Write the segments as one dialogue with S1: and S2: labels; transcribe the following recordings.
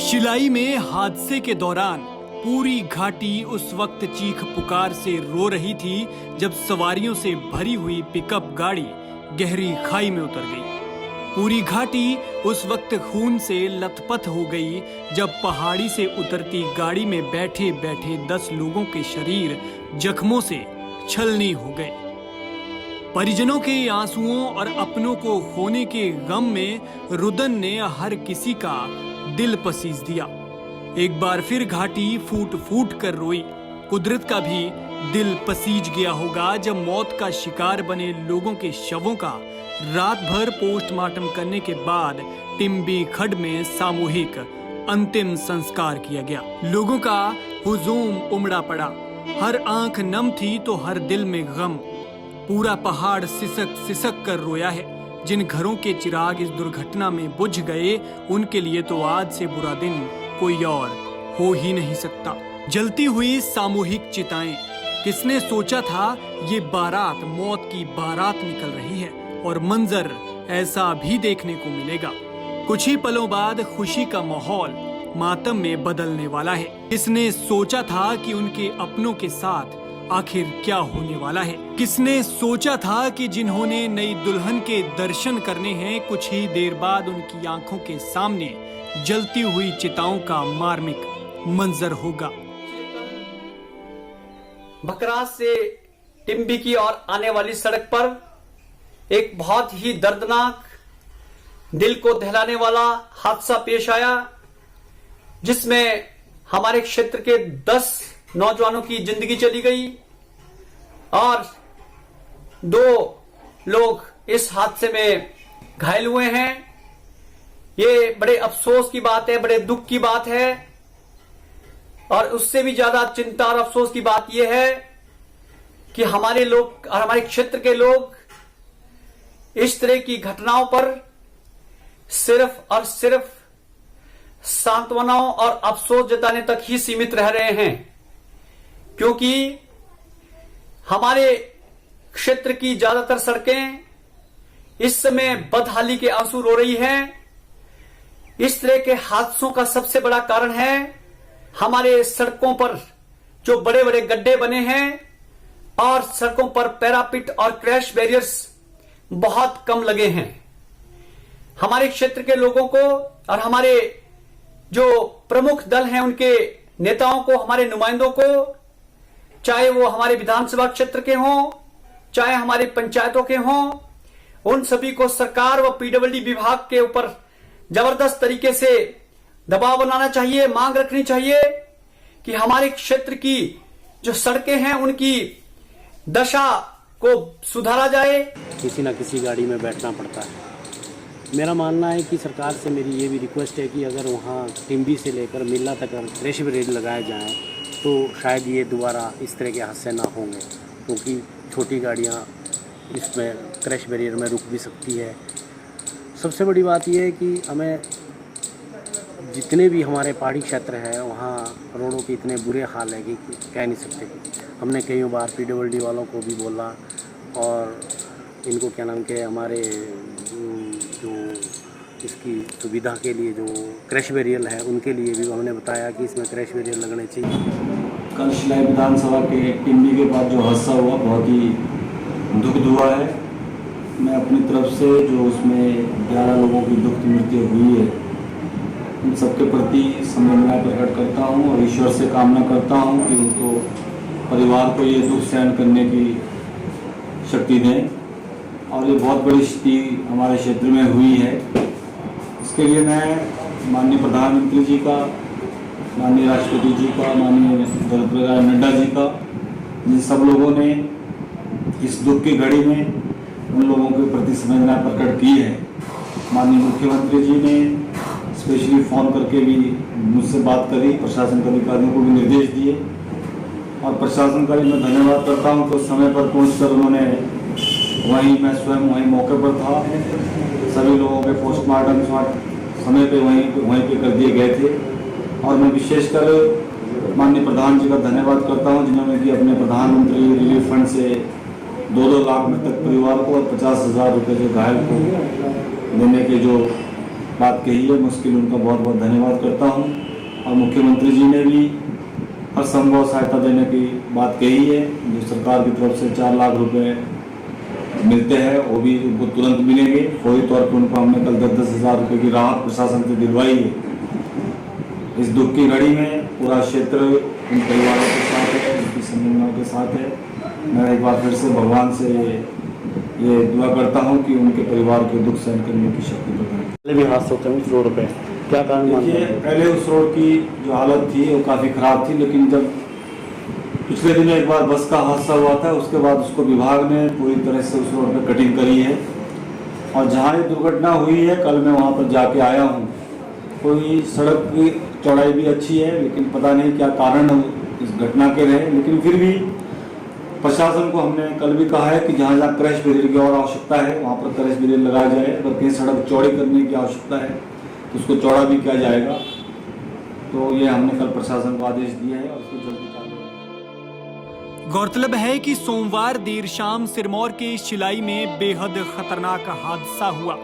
S1: शिलाई में हादसे के दौरान पूरी घाटी उस वक्त चीख पुकार से रो रही थी जब सवारियों से भरी हुई पिकअप गाड़ी गहरी खाई में उतर गई। पूरी घाटी उस वक्त खून से लथपथ हो गई जब पहाड़ी से उतरती गाड़ी में बैठे बैठे 10 लोगों के शरीर जख्मों से छलनी हो गए। परिजनों के आंसुओं और अपनों को खोने के गम में रुदन ने हर किसी का दिल पसीज दिया। एक बार फिर घाटी फूट फूट कर रोई। कुदरत का भी दिल पसीज गया होगा जब मौत का शिकार बने लोगों के शवों का रात भर पोस्टमार्टम करने के बाद टिम्बी खड्ड में सामूहिक अंतिम संस्कार किया गया। लोगों का हुजूम उमड़ा पड़ा, हर आंख नम थी तो हर दिल में गम। पूरा पहाड़ सिसक सिसक कर रोया है। जिन घरों के चिराग इस दुर्घटना में बुझ गए उनके लिए तो आज से बुरा दिन कोई और हो ही नहीं सकता। जलती हुई सामूहिक चिताएं, किसने सोचा था ये बारात मौत की बारात निकल रही है और मंजर ऐसा भी देखने को मिलेगा। कुछ ही पलों बाद खुशी का माहौल मातम में बदलने वाला है। किसने सोचा था कि उनके अपनों के साथ आखिर क्या होने वाला है। किसने सोचा था कि जिन्होंने नई दुल्हन के दर्शन करने हैं कुछ ही देर बाद उनकी आंखों के सामने जलती हुई चिताओं का मार्मिक मंजर होगा।
S2: भकरास से टिम्बी की ओर आने वाली सड़क पर एक बहुत ही दर्दनाक, दिल को दहलाने वाला हादसा पेश आया, जिसमें हमारे क्षेत्र के 10 नौजवानों की जिंदगी चली गई और 2 लोग इस हादसे में घायल हुए हैं। ये बड़े अफसोस की बात है, बड़े दुख की बात है और उससे भी ज्यादा चिंता और अफसोस की बात यह है कि हमारे लोग और हमारे क्षेत्र के लोग इस तरह की घटनाओं पर सिर्फ और सिर्फ सांत्वनाओं और अफसोस जताने तक ही सीमित रह रहे हैं, क्योंकि हमारे क्षेत्र की ज्यादातर सड़कें इस समय बदहाली के आंसू रो रही हैं। इस तरह के हादसों का सबसे बड़ा कारण है हमारे सड़कों पर जो बड़े बड़े गड्ढे बने हैं और सड़कों पर पैरापिट और क्रैश बैरियर्स बहुत कम लगे हैं। हमारे क्षेत्र के लोगों को और हमारे जो प्रमुख दल हैं उनके नेताओं को, हमारे नुमाइंदों को, चाहे वो हमारे विधानसभा क्षेत्र के हों, चाहे हमारे पंचायतों के हों, उन सभी को सरकार व पीडब्ल्यूडी विभाग के ऊपर जबरदस्त तरीके से दबाव बनाना चाहिए, मांग रखनी चाहिए कि हमारे क्षेत्र की जो सड़कें हैं उनकी दशा को सुधारा जाए।
S3: किसी न किसी गाड़ी में बैठना पड़ता है। मेरा मानना है कि सरकार से मेरी ये भी रिक्वेस्ट है कि अगर वहाँ टिम्बी से लेकर मिल्ला तक अगर क्रैश बैरियर लगाए जाएं तो शायद ये दोबारा इस तरह के हादसे ना होंगे, क्योंकि छोटी गाड़ियाँ इसमें क्रैश बैरियर में रुक भी सकती है। सबसे बड़ी बात यह है कि हमें जितने भी हमारे पहाड़ी क्षेत्र है वहाँ रोडों के इतने बुरे हाल है कि कह नहीं सकते। हमने कई बार पीडब्ल्यूडी वालों को भी बोला और इनको क्या नाम के हमारे जो इसकी सुविधा के लिए जो क्रैश बैरियर है उनके लिए भी हमने बताया कि इसमें क्रैश बैरियर लगने चाहिए।
S4: कल शिलाई विधानसभा के टिम्बी के बाद जो हादसा हुआ बहुत ही दुख हुआ है। मैं अपनी तरफ से जो उसमें 11 लोगों की दुख की मृत्यु हुई है उन सबके प्रति संवेदना प्रकट करता हूं और ईश्वर से कामना करता हूं कि उनको परिवार को ये दुख सहन करने की शक्ति दें। और ये बहुत बड़ी स्थिति हमारे क्षेत्र में हुई है, इसके लिए मैं माननीय प्रधानमंत्री जी का, माननीय राष्ट्रपति जी का, माननीय जगत प्रकाश नड्डा जी का, जिन सब लोगों ने इस दुख की घड़ी में उन लोगों के प्रति संवेदना प्रकट की है। माननीय मुख्यमंत्री जी ने स्पेशली फ़ोन करके भी मुझसे बात करी, प्रशासन के अधिकारियों को भी निर्देश दिए और प्रशासन का भी मैं धन्यवाद करता हूं कि समय पर पहुंचकर उन्होंने मैं स्वयं वहीं मौके पर था। सभी लोगों के पोस्टमार्टम समय पे वहीं पे कर दिए गए थे और मैं विशेषकर माननीय प्रधान जी का धन्यवाद करता हूं जिन्होंने कि अपने प्रधानमंत्री रिलीफ फंड से 2-2 लाख मृतक परिवार को और 50,000 रुपये जो घायल को देने के जो बात कही है, मैं उसके लिए उनका बहुत बहुत धन्यवाद करता हूँ। और मुख्यमंत्री जी ने भी हर संभव सहायता देने की बात कही है। जो सरकार की तरफ से 4 लाख रुपए मिलते हैं वो भी उनको तुरंत मिलेंगे। फौरी तौर पर उनको हमने कल 10-10 हज़ार रुपये की राहत प्रशासन से दिलवाई है। इस दुख की घड़ी में पूरा क्षेत्र उन परिवारों के साथ है, उनकी संवेदनाओं के साथ है। मैं एक बार फिर से भगवान से ये दुआ करता हूँ कि उनके परिवार के दुख सहन करने की शक्ति प्रदान करें।
S3: पहले भी हादसे होते हैं उस रोड पे, क्या कारण मानते
S4: देखिए,
S3: हैं?
S4: पहले उस रोड की जो हालत थी वो काफ़ी ख़राब थी, लेकिन जब पिछले दिनों एक बार बस का हादसा हुआ था उसके बाद उसको विभाग ने पूरी तरह से उस रोड पर कटिंग करी है। और जहाँ ये दुर्घटना हुई है कल मैं वहाँ पर जाके आया हूँ। कोई सड़क की चौड़ाई भी अच्छी है, लेकिन पता नहीं क्या कारण इस घटना के रहे। लेकिन फिर भी प्रशासन को हमने कल भी कहा है कि जहाँ जहाँ क्रैश बैरियर की और आवश्यकता है वहाँ पर क्रैश बैरियर लगाया जाए। अगर कहीं सड़क चौड़ी करने की आवश्यकता है तो उसको चौड़ा भी किया जाएगा। तो ये हमने कल प्रशासन को आदेश दिए हैं और उसको जल्दी कार्रवाई।
S1: गौरतलब है कि सोमवार देर शाम सिरमौर के शिलाई में बेहद खतरनाक हादसा हुआ।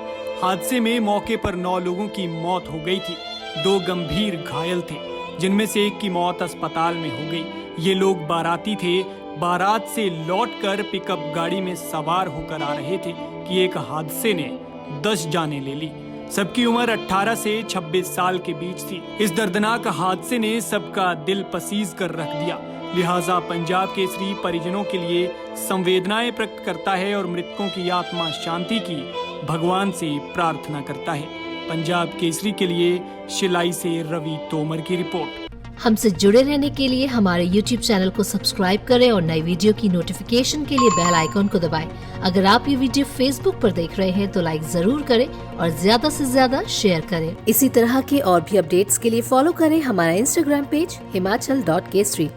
S1: हादसे में मौके पर 9 लोगों की मौत हो गई थी, 2 गंभीर घायल थे, जिनमें से एक की मौत अस्पताल में हो गई। ये लोग बाराती थे, बारात से लौटकर पिकअप गाड़ी में सवार होकर आ रहे थे कि एक हादसे ने 10 जानें ले ली। सबकी उम्र 18 से 26 साल के बीच थी। इस दर्दनाक हादसे ने सबका दिल पसीज कर रख दिया। लिहाजा पंजाब केसरी परिजनों के लिए संवेदनाएं प्रकट करता है और मृतकों की आत्मा शांति की भगवान से प्रार्थना करता है। पंजाब केसरी के लिए शिलाई से रवि तोमर की रिपोर्ट।
S5: हमसे जुड़े रहने के लिए हमारे YouTube चैनल को सब्सक्राइब करें और नई वीडियो की नोटिफिकेशन के लिए बेल आइकॉन को दबाएं। अगर आप ये वीडियो Facebook पर देख रहे हैं तो लाइक जरूर करें और ज्यादा से ज्यादा शेयर करें। इसी तरह के और भी अपडेट्स के लिए फॉलो करें हमारा Instagram पेज himachal.kesri।